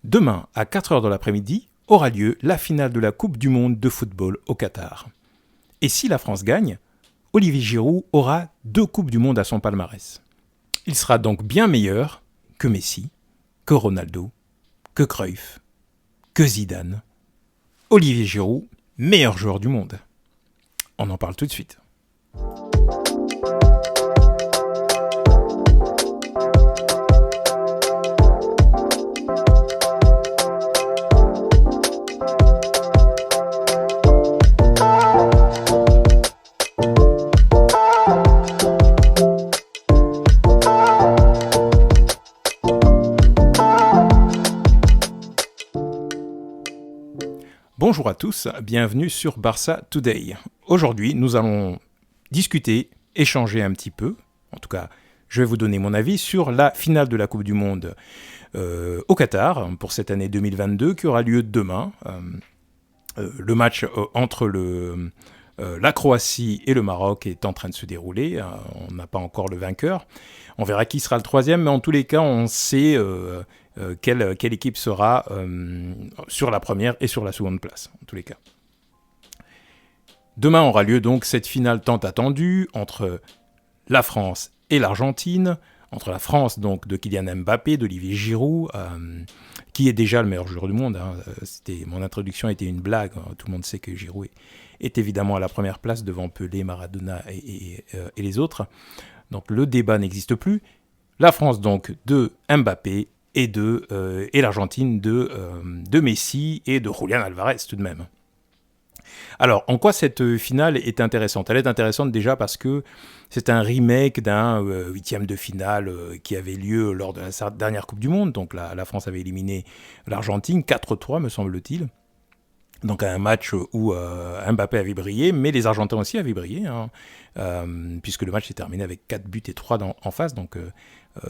Demain, à 4h de l'après-midi, aura lieu la finale de la Coupe du Monde de football au Qatar. Et si la France gagne, Olivier Giroud aura 2 Coupes du Monde à son palmarès. Il sera donc bien meilleur que Messi, que Ronaldo, que Cruyff, que Zidane. Olivier Giroud, meilleur joueur du monde. On en parle tout de suite. Bonjour à tous, bienvenue sur Barça Today. Aujourd'hui, nous allons discuter, échanger un petit peu, en tout cas, je vais vous donner mon avis sur la finale de la Coupe du Monde au Qatar pour cette année 2022 qui aura lieu demain. Le match entre la Croatie et le Maroc est en train de se dérouler. On n'a pas encore le vainqueur. On verra qui sera le troisième, mais en tous les cas, on sait quelle équipe sera sur la première et sur la seconde place, en tous les cas. Demain aura lieu donc cette finale tant attendue entre la France et l'Argentine, entre la France donc de Kylian Mbappé, d'Olivier Giroud, qui est déjà le meilleur joueur du monde. Mon introduction était une blague, tout le monde sait que Giroud est évidemment à la première place devant Pelé, Maradona et les autres. Donc le débat n'existe plus. La France donc de Mbappé et l'Argentine de Messi et de Julián Álvarez tout de même. Alors, en quoi cette finale est intéressante ? Elle est intéressante déjà parce que c'est un remake d'un huitième de finale qui avait lieu lors de la dernière Coupe du Monde. Donc la France avait éliminé l'Argentine, 4-3 me semble-t-il. Donc un match où Mbappé avait brillé, mais les Argentins aussi avaient brillé, puisque le match s'est terminé avec 4 buts et 3 en face. Donc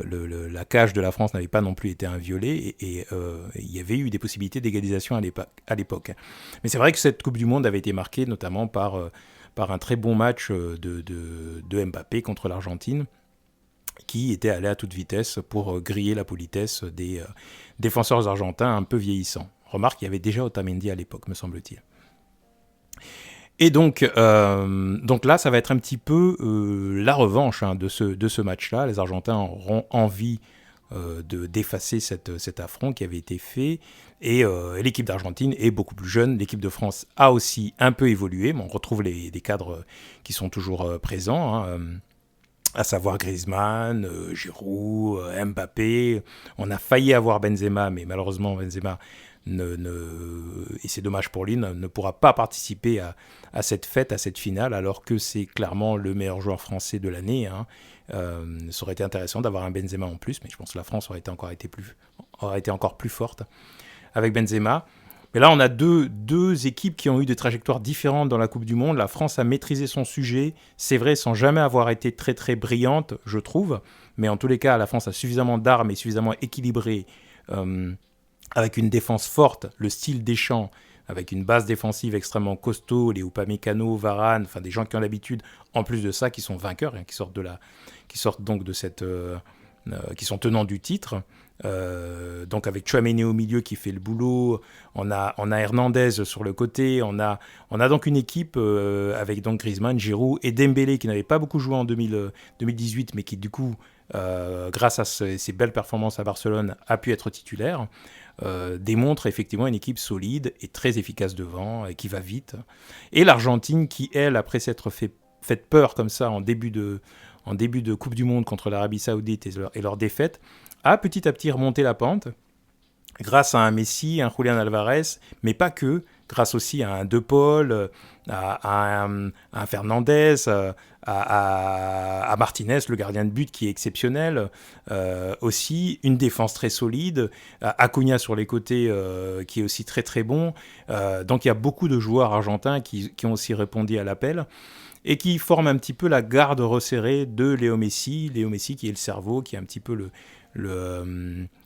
la cage de la France n'avait pas non plus été inviolée et il y avait eu des possibilités d'égalisation à l'époque. Mais c'est vrai que cette Coupe du Monde avait été marquée notamment par un très bon match de Mbappé contre l'Argentine, qui était allé à toute vitesse pour griller la politesse des défenseurs argentins un peu vieillissants. Remarque, il y avait déjà Otamendi à l'époque, me semble-t-il. Et donc là, ça va être un petit peu la revanche de ce match-là. Les Argentins auront envie d'effacer cet affront qui avait été fait. Et l'équipe d'Argentine est beaucoup plus jeune. L'équipe de France a aussi un peu évolué. On retrouve des cadres qui sont toujours présents, à savoir Griezmann, Giroud, Mbappé. On a failli avoir Benzema, mais malheureusement Benzema et c'est dommage pour lui, ne pourra pas participer à cette fête, à cette finale, alors que c'est clairement le meilleur joueur français de l'année. Ça aurait été intéressant d'avoir un Benzema en plus, mais je pense que la France aurait été encore plus forte avec Benzema. Mais là, on a deux équipes qui ont eu des trajectoires différentes dans la Coupe du Monde. La France a maîtrisé son sujet, c'est vrai, sans jamais avoir été très très brillante, je trouve. Mais en tous les cas, la France a suffisamment d'armes et suffisamment équilibré, avec une défense forte, le style Deschamps, avec une base défensive extrêmement costaud, les Upamecano, Varane, enfin des gens qui ont l'habitude, en plus de ça, qui sont vainqueurs, qui sortent donc de cette, qui sont tenants du titre. Donc avec Tchouaméni au milieu qui fait le boulot, on a Hernandez sur le côté, on a donc une équipe avec donc Griezmann, Giroud et Dembélé qui n'avait pas beaucoup joué en 2018, mais qui du coup, grâce à ses belles performances à Barcelone, a pu être titulaire. Démontre effectivement une équipe solide et très efficace devant et qui va vite. Et l'Argentine qui, elle, après s'être fait peur comme ça en début de Coupe du Monde contre l'Arabie Saoudite et leur défaite, a petit à petit remonté la pente grâce à un Messi, un Julián Álvarez, mais pas que, grâce aussi à un De Paul, à un Fernandez, à Martinez, le gardien de but qui est exceptionnel, aussi une défense très solide, Acuna sur les côtés qui est aussi très très bon. Donc il y a beaucoup de joueurs argentins qui ont aussi répondu à l'appel et qui forment un petit peu la garde resserrée de Léo Messi qui est le cerveau, qui est un petit peu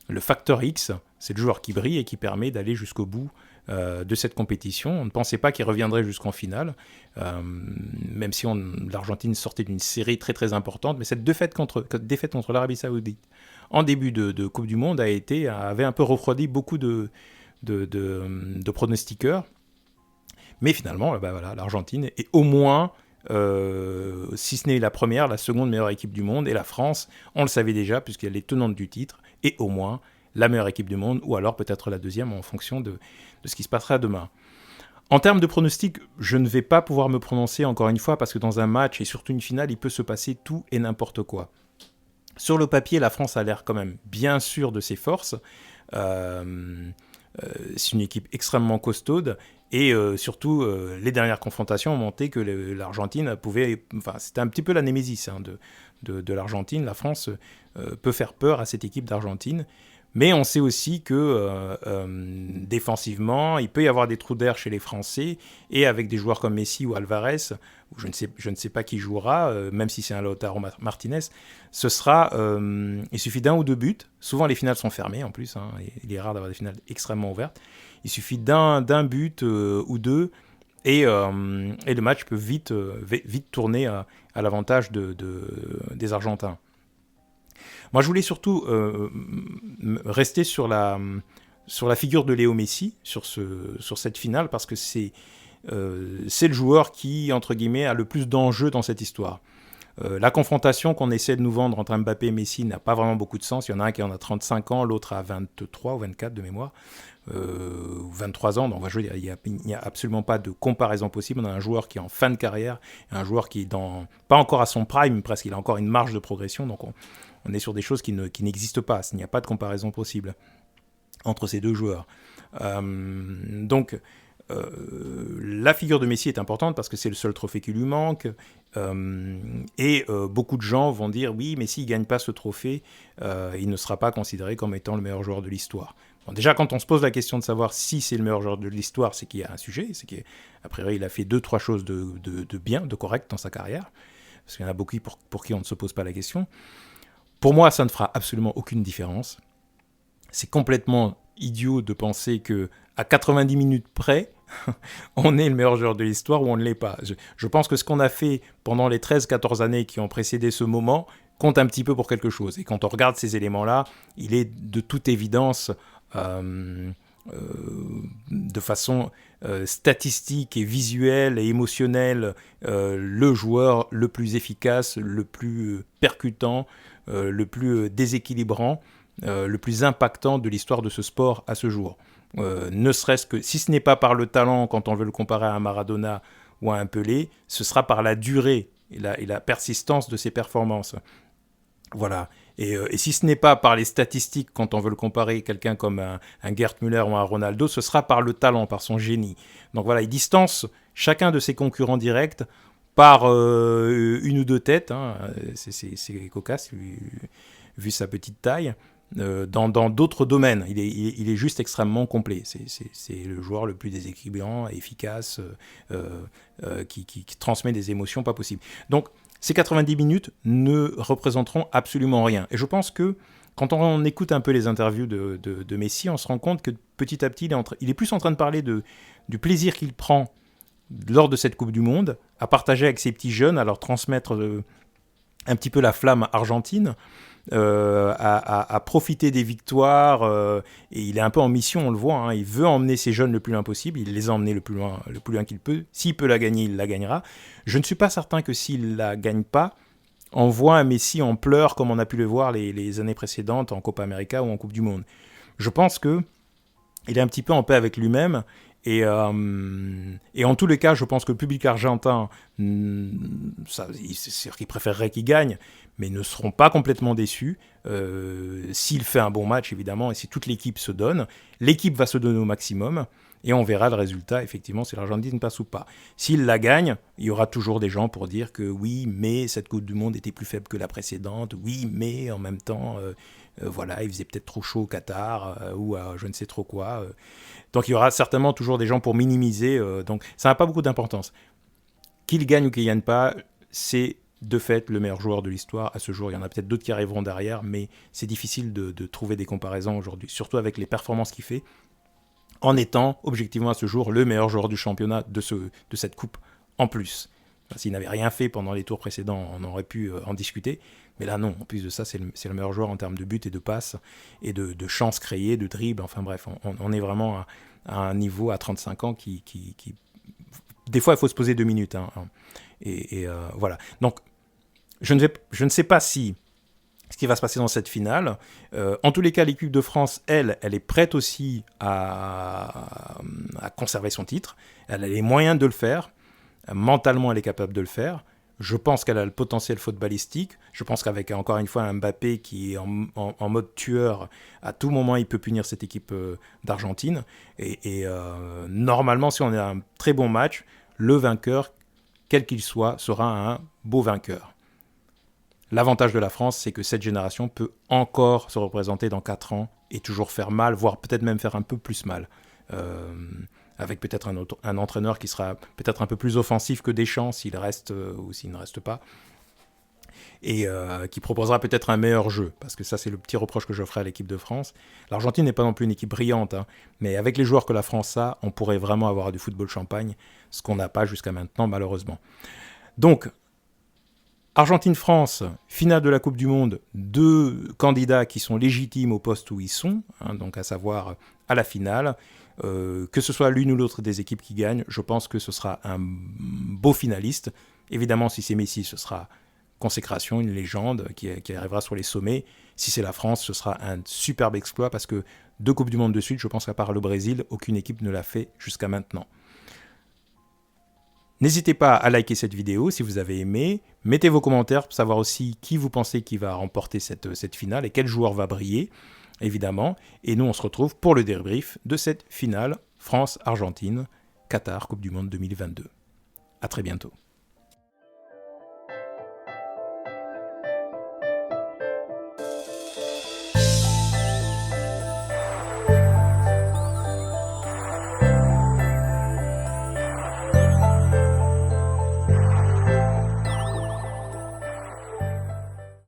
le facteur X, c'est le joueur qui brille et qui permet d'aller jusqu'au bout de cette compétition. On ne pensait pas qu'il reviendrait jusqu'en finale, même si l'Argentine sortait d'une série très très importante, mais cette défaite contre l'Arabie Saoudite en début de Coupe du Monde avait un peu refroidi beaucoup de pronostiqueurs. Mais finalement, voilà, l'Argentine est au moins, si ce n'est la première, la seconde meilleure équipe du monde. Et la France, on le savait déjà, puisqu'elle est tenante du titre, et au moins la meilleure équipe du monde, ou alors peut-être la deuxième en fonction de ce qui se passera demain. En termes de pronostics, je ne vais pas pouvoir me prononcer encore une fois, parce que dans un match, et surtout une finale, il peut se passer tout et n'importe quoi. Sur le papier, la France a l'air quand même bien sûre de ses forces. C'est une équipe extrêmement costaude. Et surtout, les dernières confrontations ont montré que l'Argentine pouvait... Enfin, c'était un petit peu la némésis de l'Argentine. La France peut faire peur à cette équipe d'Argentine. Mais on sait aussi que défensivement, il peut y avoir des trous d'air chez les Français. Et avec des joueurs comme Messi ou Alvarez, je ne sais pas qui jouera, même si c'est un Lautaro Martinez, il suffit d'un ou deux buts. Souvent, les finales sont fermées en plus. Il est rare d'avoir des finales extrêmement ouvertes. Il suffit d'un but ou deux et le match peut vite tourner à l'avantage des Argentins. Moi, je voulais surtout rester sur la figure de Léo Messi, sur cette finale, parce que c'est le joueur qui, entre guillemets, a le plus d'enjeux dans cette histoire. La confrontation qu'on essaie de nous vendre entre Mbappé et Messi n'a pas vraiment beaucoup de sens. Il y en a un qui en a 35 ans, l'autre a 23 ou 24 de mémoire, ou 23 ans. Donc, il n'y a absolument pas de comparaison possible. On a un joueur qui est en fin de carrière, et un joueur qui est pas encore à son prime, presque. Il a encore une marge de progression. Donc, on est sur des choses qui n'existent pas. Il n'y a pas de comparaison possible entre ces deux joueurs. La figure de Messi est importante parce que c'est le seul trophée qui lui manque. Beaucoup de gens vont dire oui, mais s'il ne gagne pas ce trophée, il ne sera pas considéré comme étant le meilleur joueur de l'histoire. Bon, déjà, quand on se pose la question de savoir si c'est le meilleur joueur de l'histoire, c'est qu'il y a un sujet, c'est qu'a priori il a fait 2-3 choses de bien, de correct dans sa carrière, parce qu'il y en a beaucoup pour qui on ne se pose pas la question. Pour moi, ça ne fera absolument aucune différence. C'est complètement idiot de penser qu'à 90 minutes près, on est le meilleur joueur de l'histoire ou on ne l'est pas. Je pense que ce qu'on a fait pendant les 13-14 années qui ont précédé ce moment compte un petit peu pour quelque chose. Et quand on regarde ces éléments-là, il est de toute évidence, de façon statistique et visuelle et émotionnelle, le joueur le plus efficace, le plus percutant, le plus déséquilibrant, le plus impactant de l'histoire de ce sport à ce jour. Ne serait-ce que, si ce n'est pas par le talent, quand on veut le comparer à un Maradona ou à un Pelé, ce sera par la durée et la persistance de ses performances. Voilà. Et si ce n'est pas par les statistiques, quand on veut le comparer à quelqu'un comme un Gerd Müller ou un Ronaldo, ce sera par le talent, par son génie. Donc voilà, il distance chacun de ses concurrents directs par une ou deux têtes. C'est cocasse, vu sa petite taille. Dans d'autres domaines, il est juste extrêmement complet. C'est le joueur le plus déséquilibrant, efficace, qui transmet des émotions pas possibles. Donc, ces 90 minutes ne représenteront absolument rien. Et je pense que quand on écoute un peu les interviews de Messi, on se rend compte que petit à petit, il est plus en train de parler du plaisir qu'il prend lors de cette Coupe du Monde, à partager avec ses petits jeunes, à leur transmettre un petit peu la flamme argentine, à profiter des victoires, et il est un peu en mission, on le voit, il veut emmener ses jeunes le plus loin possible, il les a emmenés le plus loin qu'il peut. S'il peut la gagner, il la gagnera. Je ne suis pas certain que s'il la gagne pas, on voit un Messi en pleurs comme on a pu le voir les années précédentes en Copa América ou en Coupe du Monde. Je pense que il est un petit peu en paix avec lui-même. Et en tous les cas, je pense que le public argentin, c'est-à-dire qu'il préférerait qu'il gagne, mais ne seront pas complètement déçus s'il fait un bon match, évidemment, et si toute l'équipe se donne. L'équipe va se donner au maximum, et on verra le résultat, effectivement, si l'Argentine passe ou pas. S'il la gagne, il y aura toujours des gens pour dire que oui, mais cette Coupe du Monde était plus faible que la précédente, oui, mais en même temps... voilà, il faisait peut-être trop chaud au Qatar ou je ne sais trop quoi. Donc il y aura certainement toujours des gens pour minimiser. Donc ça n'a pas beaucoup d'importance. Qu'il gagne ou qu'il ne gagne pas, c'est de fait le meilleur joueur de l'histoire à ce jour. Il y en a peut-être d'autres qui arriveront derrière, mais c'est difficile de trouver des comparaisons aujourd'hui, surtout avec les performances qu'il fait, en étant objectivement à ce jour le meilleur joueur du championnat de cette coupe en plus. S'il n'avait rien fait pendant les tours précédents, on aurait pu en discuter. Mais là, non. En plus de ça, c'est le meilleur joueur en termes de buts et de passes, et de chances créées, de dribbles. Enfin bref, on est vraiment à un niveau à 35 ans qui... Des fois, il faut se poser 2 minutes. Voilà. Donc, je ne sais pas ce qui va se passer dans cette finale. En tous les cas, l'équipe de France, elle est prête aussi à conserver son titre. Elle a les moyens de le faire. Mentalement, elle est capable de le faire. Je pense qu'elle a le potentiel footballistique. Je pense qu'avec, encore une fois, un Mbappé qui est en mode tueur, à tout moment, il peut punir cette équipe d'Argentine. Normalement, si on a un très bon match, le vainqueur, quel qu'il soit, sera un beau vainqueur. L'avantage de la France, c'est que cette génération peut encore se représenter dans 4 ans et toujours faire mal, voire peut-être même faire un peu plus mal. Avec peut-être un entraîneur qui sera peut-être un peu plus offensif que Deschamps s'il reste ou s'il ne reste pas, et qui proposera peut-être un meilleur jeu, parce que ça c'est le petit reproche que je ferai à l'équipe de France. L'Argentine n'est pas non plus une équipe brillante, mais avec les joueurs que la France a, on pourrait vraiment avoir du football champagne, ce qu'on n'a pas jusqu'à maintenant malheureusement. Donc, Argentine-France, finale de la Coupe du Monde, 2 candidats qui sont légitimes au poste où ils sont, donc à savoir à la finale. Que ce soit l'une ou l'autre des équipes qui gagne, je pense que ce sera un beau finaliste. Évidemment, si c'est Messi, ce sera consécration, une légende qui arrivera sur les sommets. Si c'est la France, ce sera un superbe exploit parce que 2 Coupes du Monde de suite, je pense qu'à part le Brésil, aucune équipe ne l'a fait jusqu'à maintenant. N'hésitez pas à liker cette vidéo si vous avez aimé. Mettez vos commentaires pour savoir aussi qui vous pensez qui va remporter cette finale et quel joueur va briller, évidemment. Et nous, on se retrouve pour le débrief de cette finale France-Argentine, Qatar, Coupe du Monde 2022. À très bientôt.